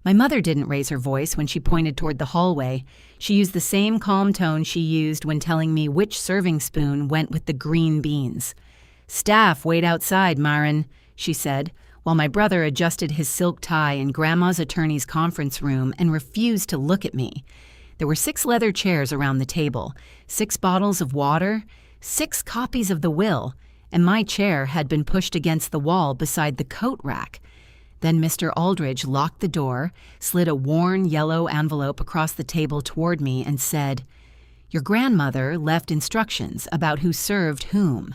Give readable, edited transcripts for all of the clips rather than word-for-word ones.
My mother didn't raise her voice when she pointed toward the hallway. She used the same calm tone she used when telling me which serving spoon went with the green beans. "Staff, wait outside, Maren," she said, while my brother adjusted his silk tie in Grandma's attorney's conference room and refused to look at me. There were 6 leather chairs around the table, 6 bottles of water, 6 copies of the will, and my chair had been pushed against the wall beside the coat rack. Then Mr. Aldridge locked the door, slid a worn yellow envelope across the table toward me, and said, "Your grandmother left instructions about who served whom.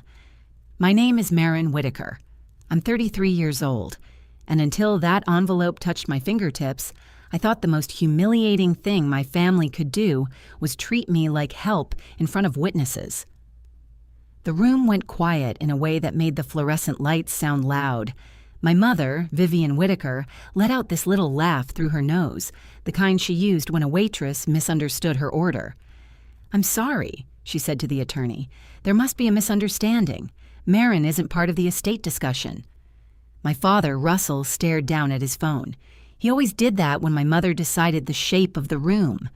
My name is Maren Whitaker. I'm 33 years old, and until that envelope touched my fingertips, I thought the most humiliating thing my family could do was treat me like help in front of witnesses." The room went quiet in a way that made the fluorescent lights sound loud. My mother, Vivian Whitaker, let out this little laugh through her nose, the kind she used when a waitress misunderstood her order. "I'm sorry," she said to the attorney. "There must be a misunderstanding. Maren isn't part of the estate discussion." My father, Russell, stared down at his phone. He always did that when my mother decided the shape of the room.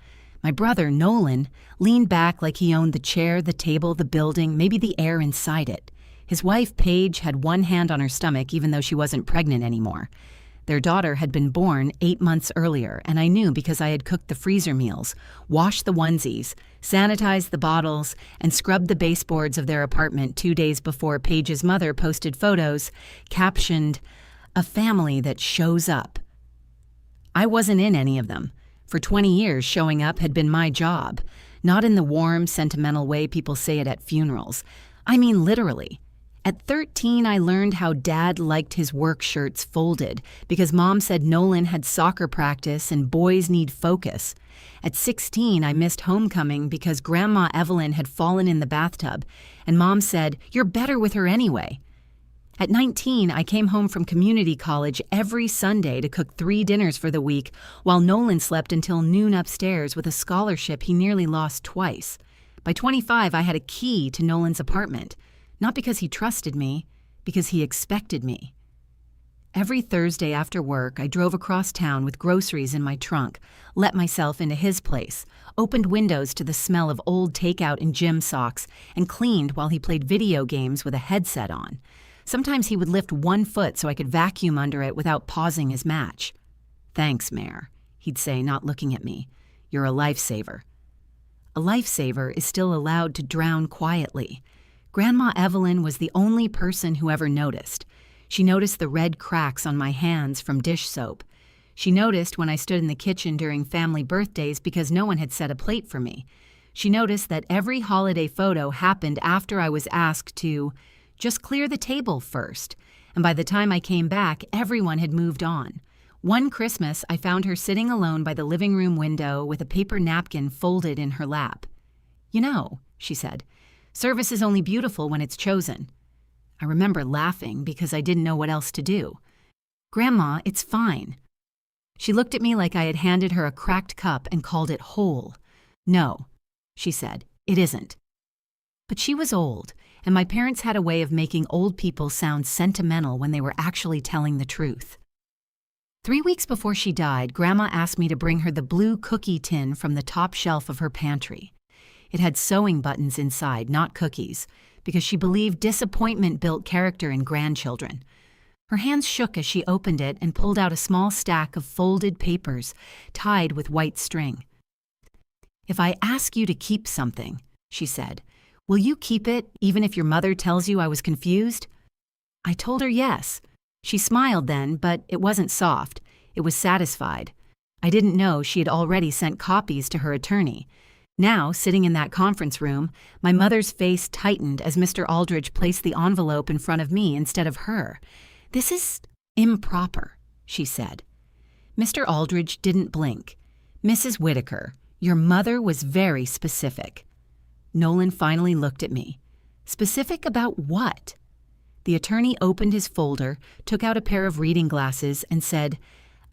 My brother, Nolan, leaned back like he owned the chair, the table, the building, maybe the air inside it. His wife, Paige, had one hand on her stomach even though she wasn't pregnant anymore. Their daughter had been born 8 months earlier, and I knew because I had cooked the freezer meals, washed the onesies, sanitized the bottles, and scrubbed the baseboards of their apartment 2 days before Paige's mother posted photos captioned, "A family that shows up." I wasn't in any of them. For 20 years, showing up had been my job, not in the warm, sentimental way people say it at funerals. I mean literally. At 13, I learned how Dad liked his work shirts folded because Mom said Nolan had soccer practice and boys need focus. At 16, I missed homecoming because Grandma Evelyn had fallen in the bathtub, and Mom said, "You're better with her anyway." At 19, I came home from community college every Sunday to cook 3 dinners for the week while Nolan slept until noon upstairs with a scholarship he nearly lost twice. By 25, I had a key to Nolan's apartment. Not because he trusted me, because he expected me. Every Thursday after work, I drove across town with groceries in my trunk, let myself into his place, opened windows to the smell of old takeout and gym socks, and cleaned while he played video games with a headset on. Sometimes he would lift 1 foot so I could vacuum under it without pausing his match. "Thanks, Mare," he'd say, not looking at me. "You're a lifesaver." A lifesaver is still allowed to drown quietly. Grandma Evelyn was the only person who ever noticed. She noticed the red cracks on my hands from dish soap. She noticed when I stood in the kitchen during family birthdays because no one had set a plate for me. She noticed that every holiday photo happened after I was asked to just clear the table first, and by the time I came back, everyone had moved on. One Christmas, I found her sitting alone by the living room window with a paper napkin folded in her lap. "You know," she said, "service is only beautiful when it's chosen." I remember laughing because I didn't know what else to do. "Grandma, it's fine." She looked at me like I had handed her a cracked cup and called it whole. "No," she said, "it isn't." But she was old, and my parents had a way of making old people sound sentimental when they were actually telling the truth. 3 weeks before she died, Grandma asked me to bring her the blue cookie tin from the top shelf of her pantry. It had sewing buttons inside, not cookies, because she believed disappointment built character in grandchildren. Her hands shook as she opened it and pulled out a small stack of folded papers tied with white string. "If I ask you to keep something," she said, "will you keep it even if your mother tells you I was confused?" I told her yes. She smiled then, but it wasn't soft. It was satisfied. I didn't know she had already sent copies to her attorney. Now, sitting in that conference room, my mother's face tightened as Mr. Aldridge placed the envelope in front of me instead of her. "This is improper," she said. Mr. Aldridge didn't blink. "Mrs. Whitaker, your mother was very specific." Nolan finally looked at me. "Specific about what?" The attorney opened his folder, took out a pair of reading glasses, and said,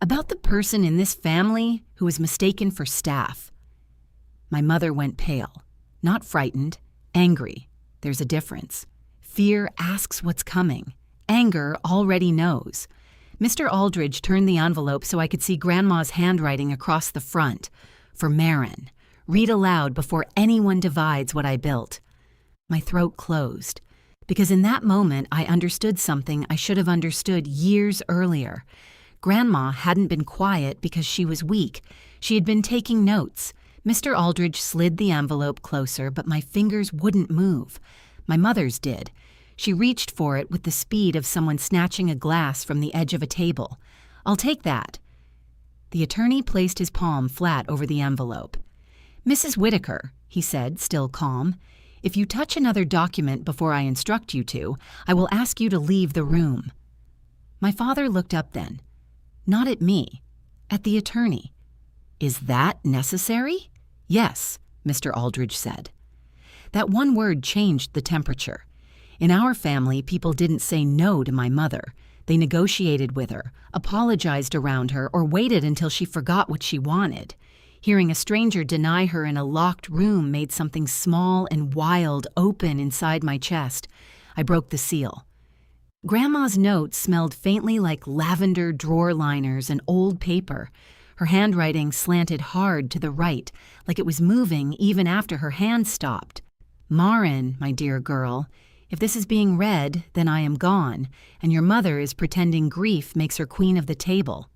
"About the person in this family who was mistaken for staff." My mother went pale. Not frightened, angry. There's a difference. Fear asks what's coming. Anger already knows. Mr. Aldridge turned the envelope so I could see Grandma's handwriting across the front. For Maren. Read aloud before anyone divides what I built. My throat closed, because in that moment I understood something I should have understood years earlier. Grandma hadn't been quiet because she was weak. She had been taking notes. Mr. Aldridge slid the envelope closer, but my fingers wouldn't move. My mother's did. She reached for it with the speed of someone snatching a glass from the edge of a table. "I'll take that." The attorney placed his palm flat over the envelope. "Mrs. Whitaker," he said, still calm, "if you touch another document before I instruct you to, I will ask you to leave the room." My father looked up then. Not at me, at the attorney. "Is that necessary?" "Yes," Mr. Aldridge said. That one word changed the temperature. In our family, people didn't say no to my mother. They negotiated with her, apologized around her, or waited until she forgot what she wanted. Hearing a stranger deny her in a locked room made something small and wild open inside my chest. I broke the seal. Grandma's note smelled faintly like lavender drawer liners and old paper. Her handwriting slanted hard to the right, like it was moving even after her hand stopped. "Maren, my dear girl, if this is being read, then I am gone, and your mother is pretending grief makes her queen of the table."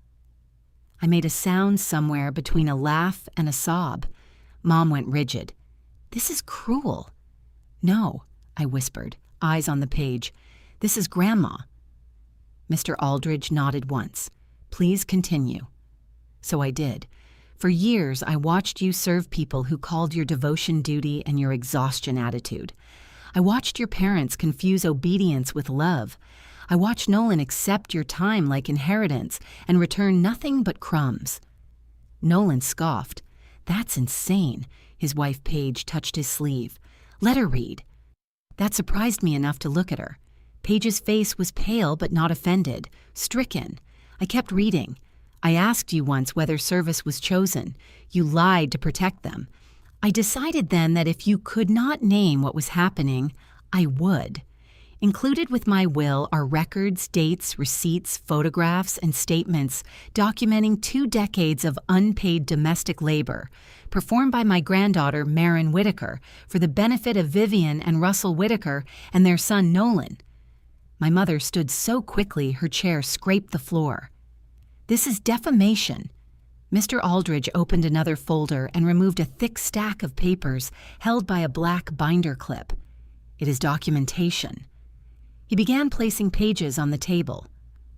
I made a sound somewhere between a laugh and a sob. Mom went rigid. "This is cruel." "No," I whispered, eyes on the page. "This is Grandma." Mr. Aldridge nodded once. "Please continue." So I did. For years, I watched you serve people who called your devotion duty and your exhaustion attitude. I watched your parents confuse obedience with love. I watched Nolan accept your time like inheritance and return nothing but crumbs. Nolan scoffed. "That's insane." His wife Paige touched his sleeve. "Let her read." That surprised me enough to look at her. Paige's face was pale but not offended, stricken. I kept reading. "I asked you once whether service was chosen. You lied to protect them. I decided then that if you could not name what was happening, I would. Included with my will are records, dates, receipts, photographs, and statements documenting 2 decades of unpaid domestic labor performed by my granddaughter, Maren Whitaker, for the benefit of Vivian and Russell Whitaker and their son, Nolan." My mother stood so quickly her chair scraped the floor. "This is defamation." Mr. Aldridge opened another folder and removed a thick stack of papers held by a black binder clip. "It is documentation." He began placing pages on the table.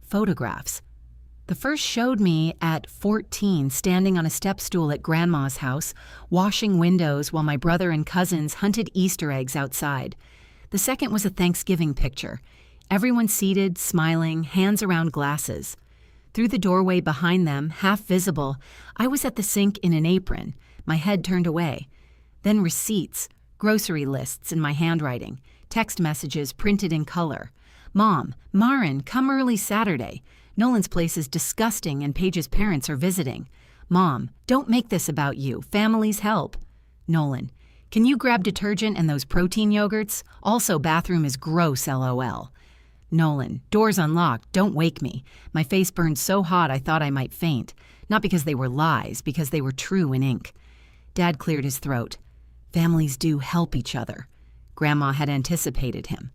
Photographs. The first showed me at 14 standing on a step stool at Grandma's house, washing windows while my brother and cousins hunted Easter eggs outside. The second was a Thanksgiving picture. Everyone seated, smiling, hands around glasses. Through the doorway behind them, half visible, I was at the sink in an apron, my head turned away. Then receipts, grocery lists in my handwriting, text messages printed in color. "Mom, Maren, come early Saturday. Nolan's place is disgusting and Paige's parents are visiting. Mom, don't make this about you. Families help." Nolan, "Can you grab detergent and those protein yogurts? Also, bathroom is gross, LOL. Nolan, "Doors unlocked, don't wake me. My face burned so hot I thought I might faint. Not because they were lies, because they were true in ink." Dad cleared his throat. "Families do help each other." Grandma had anticipated him.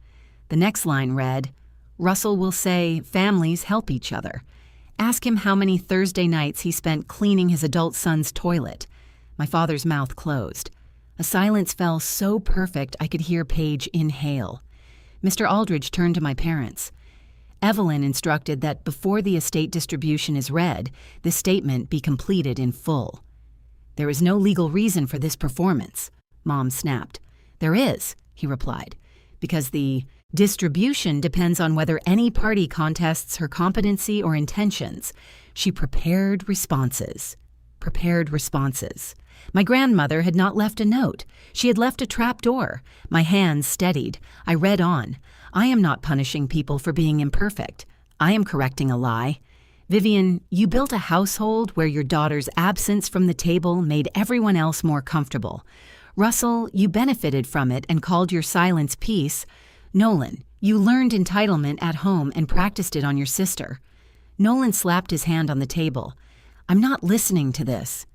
The next line read, "Russell will say, 'Families help each other.' Ask him how many Thursday nights he spent cleaning his adult son's toilet." My father's mouth closed. A silence fell so perfect I could hear Paige inhale. Mr. Aldridge turned to my parents. "Evelyn instructed that before the estate distribution is read, this statement be completed in full." "There is no legal reason for this performance," Mom snapped. "There is," he replied, "because the distribution depends on whether any party contests her competency or intentions." She prepared responses. My grandmother had not left a note. She had left a trap door. My hands steadied. I read on. "I am not punishing people for being imperfect. I am correcting a lie. Vivian, you built a household where your daughter's absence from the table made everyone else more comfortable. Russell, you benefited from it and called your silence peace. Nolan, you learned entitlement at home and practiced it on your sister. Nolan slapped his hand on the table. "I'm not listening to this."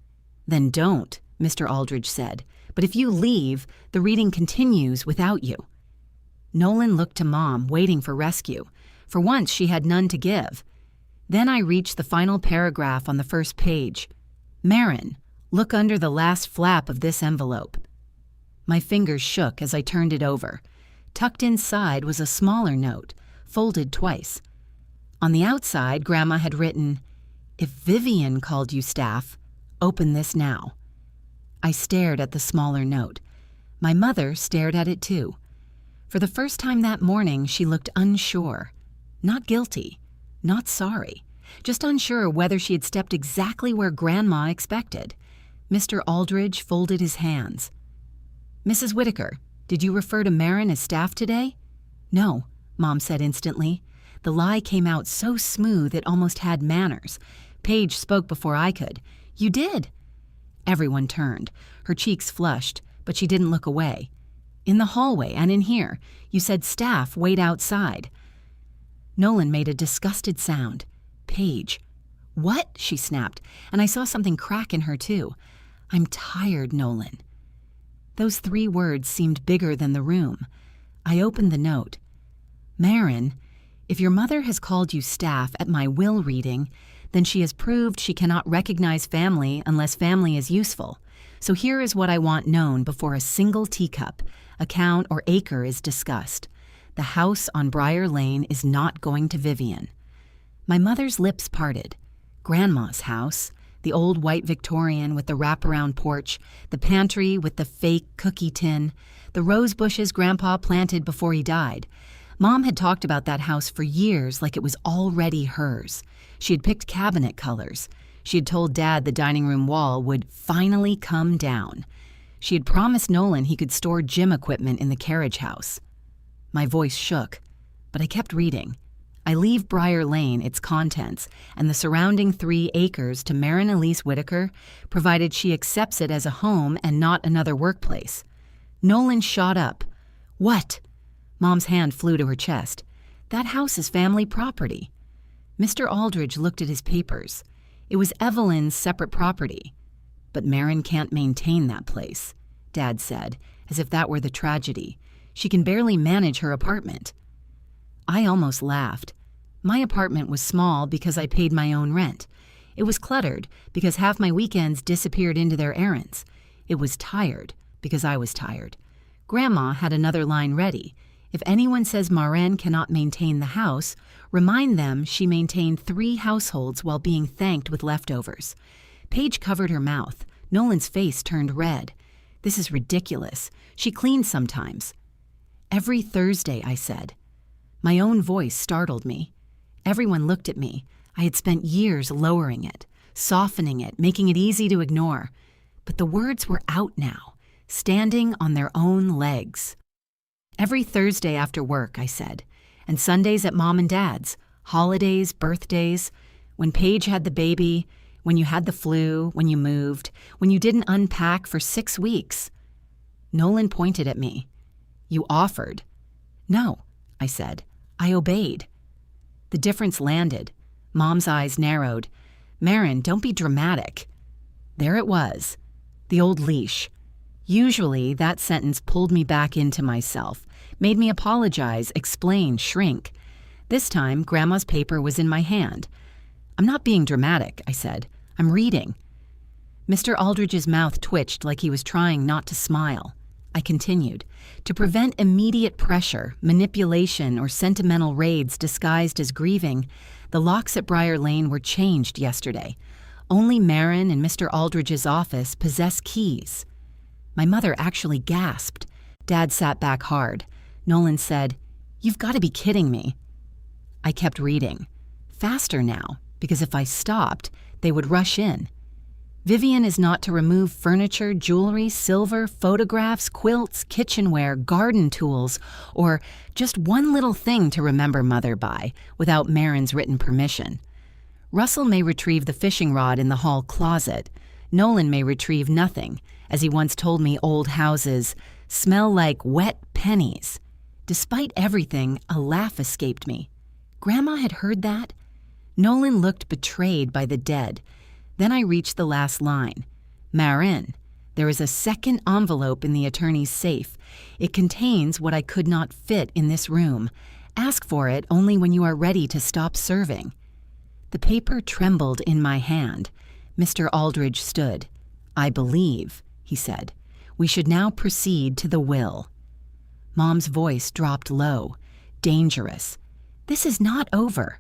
"Then don't," Mr. Aldridge said. "But if you leave, the reading continues without you." Nolan looked to Mom, waiting for rescue. For once, she had none to give. Then I reached the final paragraph on the first page. "Maren, look under the last flap of this envelope." My fingers shook as I turned it over. Tucked inside was a smaller note, folded twice. On the outside, Grandma had written, "If Vivian called you staff, open this now." I stared at the smaller note. My mother stared at it too. For the first time that morning, she looked unsure. Not guilty, not sorry, just unsure whether she had stepped exactly where Grandma expected. Mr. Aldridge folded his hands. "Mrs. Whitaker, did you refer to Maren as staff today?" "No," Mom said instantly. The lie came out so smooth it almost had manners. Paige spoke before I could. "You did." Everyone turned. Her cheeks flushed, but she didn't look away. "In the hallway and in here. You said staff wait outside." Nolan made a disgusted sound. "Paige." "What?" she snapped, and I saw something crack in her too. "I'm tired, Nolan." Those 3 words seemed bigger than the room. I opened the note. "Maren, if your mother has called you staff at my will reading, then she has proved she cannot recognize family unless family is useful. So here is what I want known before a single teacup, account, or acre is discussed. The house on Briar Lane is not going to Vivian." My mother's lips parted. Grandma's house, the old white Victorian with the wraparound porch, the pantry with the fake cookie tin, the rose bushes Grandpa planted before he died. Mom had talked about that house for years like it was already hers. She had picked cabinet colors. She had told Dad the dining room wall would finally come down. She had promised Nolan he could store gym equipment in the carriage house. My voice shook, but I kept reading. I leave Briar Lane, its contents, and the surrounding 3 acres to Maren Elise Whitaker, provided she accepts it as a home and not another workplace. Nolan shot up. "What?" Mom's hand flew to her chest. "That house is family property." Mr. Aldridge looked at his papers. It was Evelyn's separate property. "But Maren can't maintain that place," Dad said, as if that were the tragedy. "She can barely manage her apartment." I almost laughed. My apartment was small because I paid my own rent. It was cluttered because half my weekends disappeared into their errands. It was tired because I was tired. Grandma had another line ready. If anyone says Maren cannot maintain the house, remind them she maintained 3 households while being thanked with leftovers. Paige covered her mouth. Nolan's face turned red. "This is ridiculous. She cleans sometimes." "Every Thursday," I said. My own voice startled me. Everyone looked at me. I had spent years lowering it, softening it, making it easy to ignore. But the words were out now, standing on their own legs. "Every Thursday after work," I said, "and Sundays at Mom and Dad's, holidays, birthdays, when Paige had the baby, when you had the flu, when you moved, when you didn't unpack for 6 weeks." Nolan pointed at me. "You offered." "No," I said. "I obeyed." The difference landed. Mom's eyes narrowed. "Maren, don't be dramatic." There it was, the old leash. Usually, that sentence pulled me back into myself, made me apologize, explain, shrink. This time, Grandma's paper was in my hand. "I'm not being dramatic," I said. "I'm reading." Mr. Aldridge's mouth twitched like he was trying not to smile. I continued. To prevent immediate pressure, manipulation, or sentimental raids disguised as grieving, the locks at Briar Lane were changed yesterday. Only Maren and Mr. Aldridge's office possess keys. My mother actually gasped. Dad sat back hard. Nolan said, "You've got to be kidding me." I kept reading. Faster now, because if I stopped, they would rush in. Vivian is not to remove furniture, jewelry, silver, photographs, quilts, kitchenware, garden tools, or just one little thing to remember Mother by without Maren's written permission. Russell may retrieve the fishing rod in the hall closet. Nolan may retrieve nothing. As he once told me, old houses smell like wet pennies. Despite everything, a laugh escaped me. Grandma had heard that? Nolan looked betrayed by the dead. Then I reached the last line. Maren, there is a second envelope in the attorney's safe. It contains what I could not fit in this room. Ask for it only when you are ready to stop serving. The paper trembled in my hand. Mr. Aldridge stood. I believe, he said. We should now proceed to the will. Mom's voice dropped low. Dangerous. This is not over.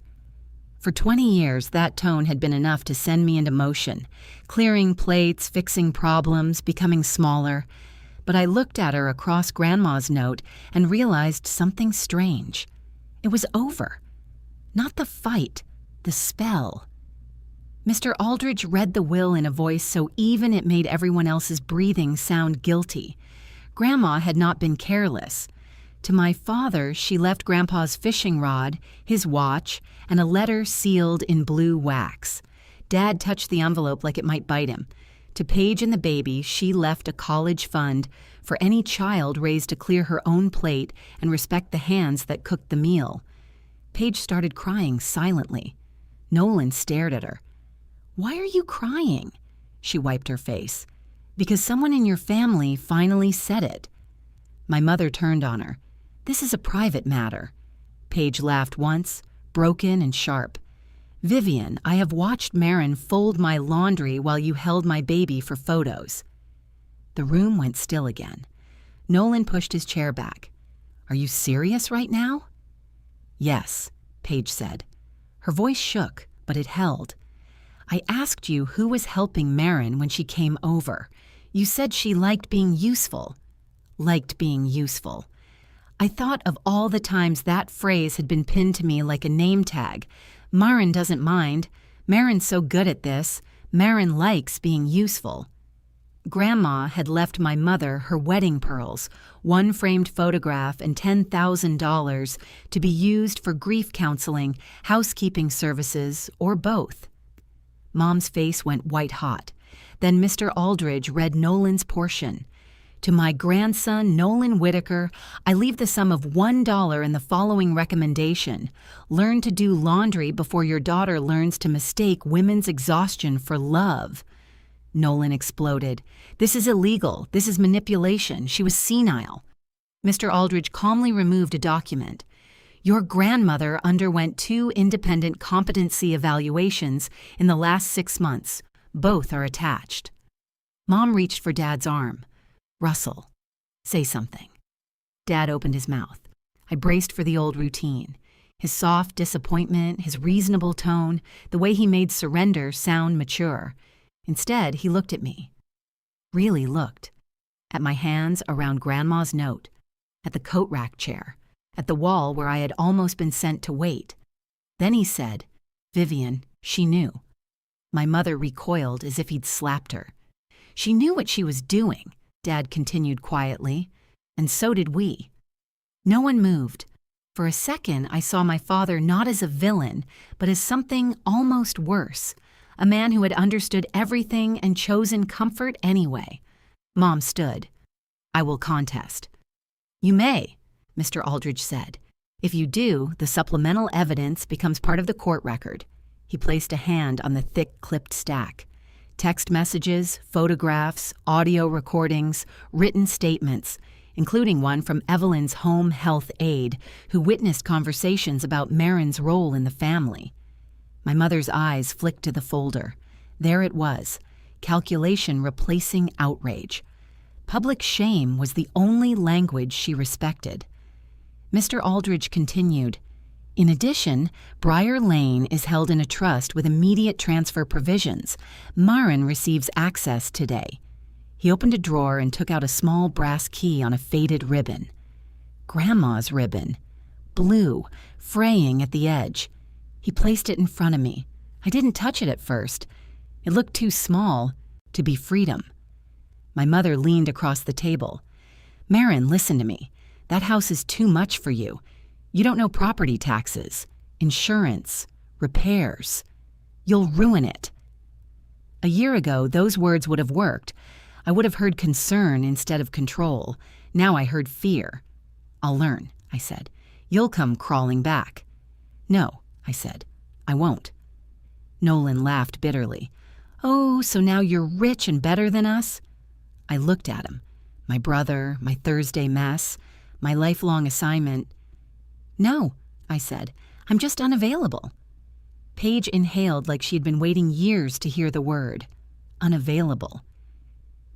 For 20 years, that tone had been enough to send me into motion, clearing plates, fixing problems, becoming smaller. But I looked at her across Grandma's note and realized something strange. It was over. Not the fight, the spell. Mr. Aldridge read the will in a voice so even it made everyone else's breathing sound guilty. Grandma had not been careless. To my father, she left Grandpa's fishing rod, his watch, and a letter sealed in blue wax. Dad touched the envelope like it might bite him. To Paige and the baby, she left a college fund for any child raised to clear her own plate and respect the hands that cooked the meal. Paige started crying silently. Nolan stared at her. Why are you crying? She wiped her face. Because someone in your family finally said it. My mother turned on her. This is a private matter. Paige laughed once, broken and sharp. Vivian, I have watched Maren fold my laundry while you held my baby for photos. The room went still again. Nolan pushed his chair back. Are you serious right now? Yes, Paige said. Her voice shook, but it held. I asked you who was helping Maren when she came over. You said she liked being useful. Liked being useful. I thought of all the times that phrase had been pinned to me like a name tag. Maren doesn't mind. Maren's so good at this. Maren likes being useful. Grandma had left my mother her wedding pearls, one framed photograph and $10,000 to be used for grief counseling, housekeeping services, or both. Mom's face went white hot. Then Mr. Aldridge read Nolan's portion. To my grandson, Nolan Whitaker, I leave the sum of $1 in the following recommendation. Learn to do laundry before your daughter learns to mistake women's exhaustion for love. Nolan exploded. This is illegal. This is manipulation. She was senile. Mr. Aldridge calmly removed a document. Your grandmother underwent 2 independent competency evaluations in the last 6 months. Both are attached. Mom reached for Dad's arm. Russell, say something. Dad opened his mouth. I braced for the old routine. His soft disappointment, his reasonable tone, the way he made surrender sound mature. Instead, he looked at me. Really looked. At my hands around Grandma's note. At the coat rack chair. At the wall where I had almost been sent to wait. Then he said, Vivian, she knew. My mother recoiled as if he'd slapped her. She knew what she was doing. Dad continued quietly, and so did we. No one moved. For a second, I saw my father not as a villain, but as something almost worse, a man who had understood everything and chosen comfort anyway. Mom stood. I will contest. You may, Mr. Aldridge said. If you do, the supplemental evidence becomes part of the court record. He placed a hand on the thick, clipped stack. Text messages, photographs, audio recordings, written statements, including one from Evelyn's home health aide, who witnessed conversations about Maren's role in the family. My mother's eyes flicked to the folder. There it was, calculation replacing outrage. Public shame was the only language she respected. Mr. Aldridge continued, in addition, Briar Lane is held in a trust with immediate transfer provisions. Maren receives access today. He opened a drawer and took out a small brass key on a faded ribbon. Grandma's ribbon. Blue, fraying at the edge. He placed it in front of me. I didn't touch it at first. It looked too small to be freedom. My mother leaned across the table. Maren, listen to me. That house is too much for you. You don't know property taxes, insurance, repairs. You'll ruin it. A year ago, those words would have worked. I would have heard concern instead of control. Now I heard fear. I'll learn, I said. You'll come crawling back. No, I said. I won't. Nolan laughed bitterly. "Oh, so now you're rich and better than us?" I looked at him. My brother, my Thursday mess, my lifelong assignment. "No," I said. "I'm just unavailable." Paige inhaled like she'd been waiting years to hear the word. Unavailable.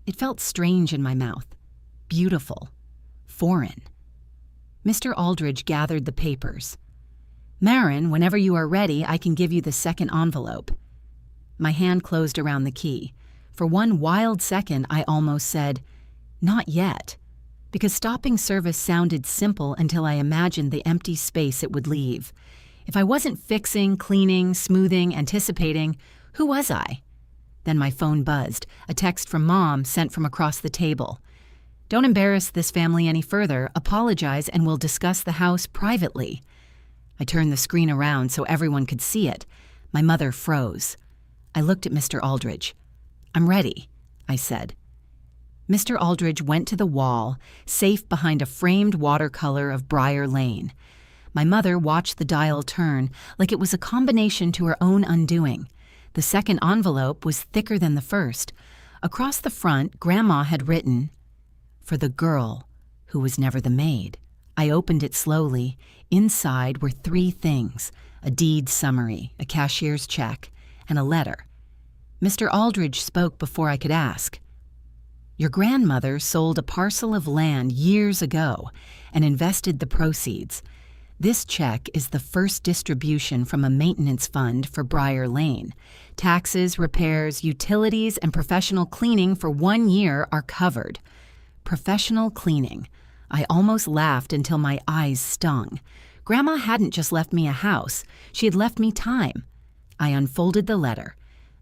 It felt strange in my mouth. Beautiful. Foreign. Mr. Aldridge gathered the papers. "Maren, whenever you are ready, I can give you the second envelope." My hand closed around the key. For one wild second, I almost said, "Not yet," because stopping service sounded simple until I imagined the empty space it would leave. If I wasn't fixing, cleaning, smoothing, anticipating, who was I? Then my phone buzzed, a text from Mom sent from across the table. "Don't embarrass this family any further. Apologize and we'll discuss the house privately." I turned the screen around so everyone could see it. My mother froze. I looked at Mr. Aldridge. "I'm ready," I said. Mr. Aldridge went to the wall, safe behind a framed watercolor of Briar Lane. My mother watched the dial turn like it was a combination to her own undoing. The second envelope was thicker than the first. Across the front, Grandma had written, "For the girl who was never the maid." I opened it slowly. Inside were 3 things: a deed summary, a cashier's check, and a letter. Mr. Aldridge spoke before I could ask. "Your grandmother sold a parcel of land years ago and invested the proceeds. This check is the first distribution from a maintenance fund for Briar Lane. Taxes, repairs, utilities, and professional cleaning for 1 year are covered." Professional cleaning. I almost laughed until my eyes stung. Grandma hadn't just left me a house. She had left me time. I unfolded the letter.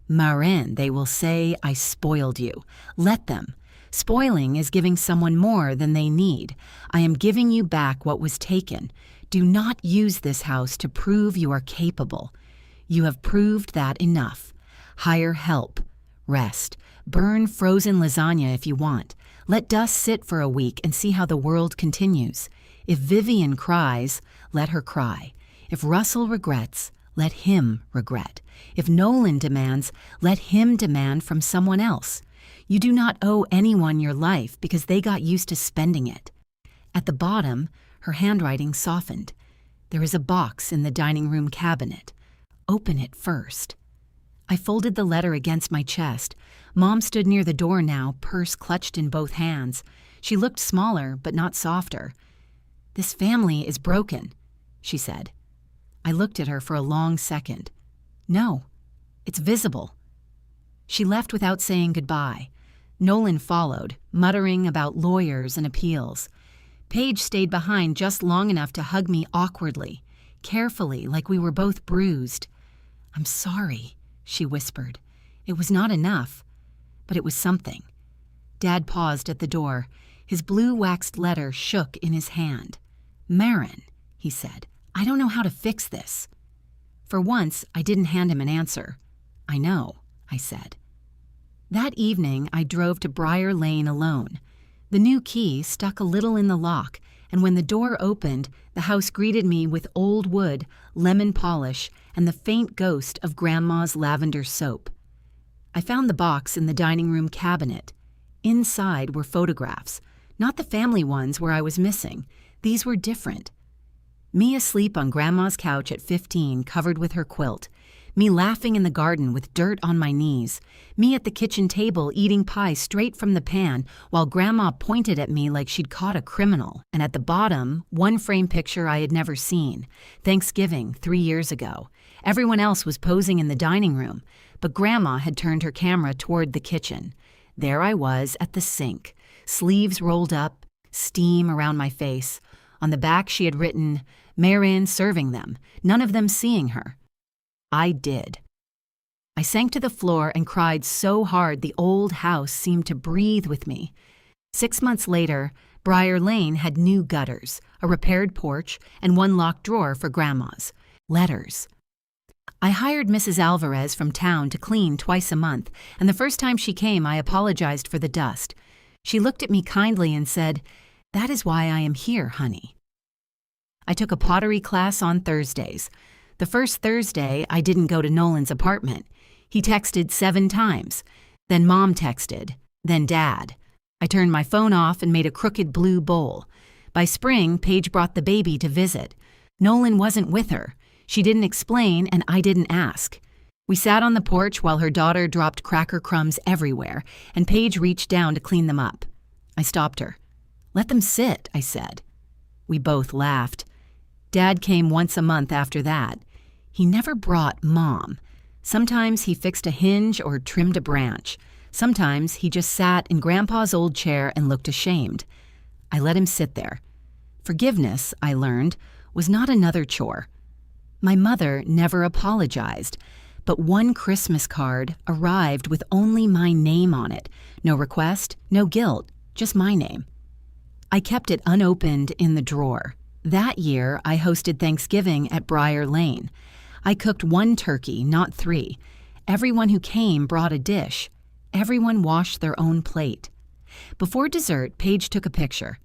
"Maren, they will say I spoiled you. Let them. Spoiling is giving someone more than they need. I am giving you back what was taken. Do not use this house to prove you are capable. You have proved that enough. Hire help. Rest. Burn frozen lasagna if you want. Let dust sit for a week and see how the world continues. If Vivian cries, let her cry. If Russell regrets, let him regret. If Nolan demands, let him demand from someone else. You do not owe anyone your life because they got used to spending it." At the bottom, her handwriting softened. "There is a box in the dining room cabinet. Open it first." I folded the letter against my chest. Mom stood near the door now, purse clutched in both hands. She looked smaller, but not softer. "This family is broken," she said. I looked at her for a long second. "No, it's visible." She left without saying goodbye. Nolan followed, muttering about lawyers and appeals. Paige stayed behind just long enough to hug me awkwardly, carefully, like we were both bruised. "I'm sorry," she whispered. It was not enough, but it was something. Dad paused at the door. His blue waxed letter shook in his hand. "Maren," he said, "I don't know how to fix this." For once, I didn't hand him an answer. "I know," I said. That evening, I drove to Briar Lane alone. The new key stuck a little in the lock, and when the door opened, the house greeted me with old wood, lemon polish, and the faint ghost of Grandma's lavender soap. I found the box in the dining room cabinet. Inside were photographs, not the family ones where I was missing. These were different. Me asleep on Grandma's couch at 15, covered with her quilt. Me laughing in the garden with dirt on my knees. Me at the kitchen table eating pie straight from the pan while Grandma pointed at me like she'd caught a criminal. And at the bottom, one frame picture I had never seen. Thanksgiving 3 years ago. Everyone else was posing in the dining room, but Grandma had turned her camera toward the kitchen. There I was at the sink, sleeves rolled up, steam around my face. On the back she had written, "Maren serving them, none of them seeing her." I did. I sank to the floor and cried so hard the old house seemed to breathe with me. 6 months later, Briar Lane had new gutters, a repaired porch, and one locked drawer for Grandma's. Letters. I hired Mrs. Alvarez from town to clean twice a month, and the first time she came I apologized for the dust. She looked at me kindly and said, "That is why I am here, honey." I took a pottery class on Thursdays. The first Thursday, I didn't go to Nolan's apartment. He texted 7 times. Then Mom texted. Then Dad. I turned my phone off and made a crooked blue bowl. By spring, Paige brought the baby to visit. Nolan wasn't with her. She didn't explain, and I didn't ask. We sat on the porch while her daughter dropped cracker crumbs everywhere, and Paige reached down to clean them up. I stopped her. "Let them sit," I said. We both laughed. Dad came once a month after that. He never brought Mom. Sometimes he fixed a hinge or trimmed a branch. Sometimes he just sat in Grandpa's old chair and looked ashamed. I let him sit there. Forgiveness, I learned, was not another chore. My mother never apologized, but one Christmas card arrived with only my name on it. No request, no guilt, just my name. I kept it unopened in the drawer. That year, I hosted Thanksgiving at Briar Lane. I cooked 1 turkey, not 3. Everyone who came brought a dish. Everyone washed their own plate. Before dessert, Paige took a picture.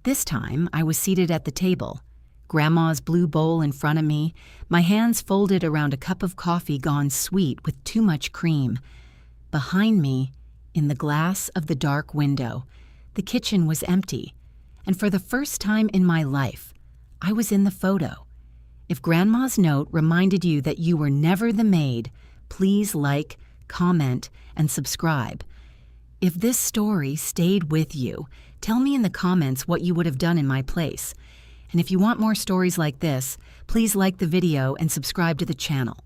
This time, I was seated at the table. Grandma's blue bowl in front of me, my hands folded around a cup of coffee gone sweet with too much cream. Behind me, in the glass of the dark window, the kitchen was empty. And for the first time in my life, I was in the photo. If Grandma's note reminded you that you were never the maid, please like, comment, and subscribe. If this story stayed with you, tell me in the comments what you would have done in my place. And if you want more stories like this, please like the video and subscribe to the channel.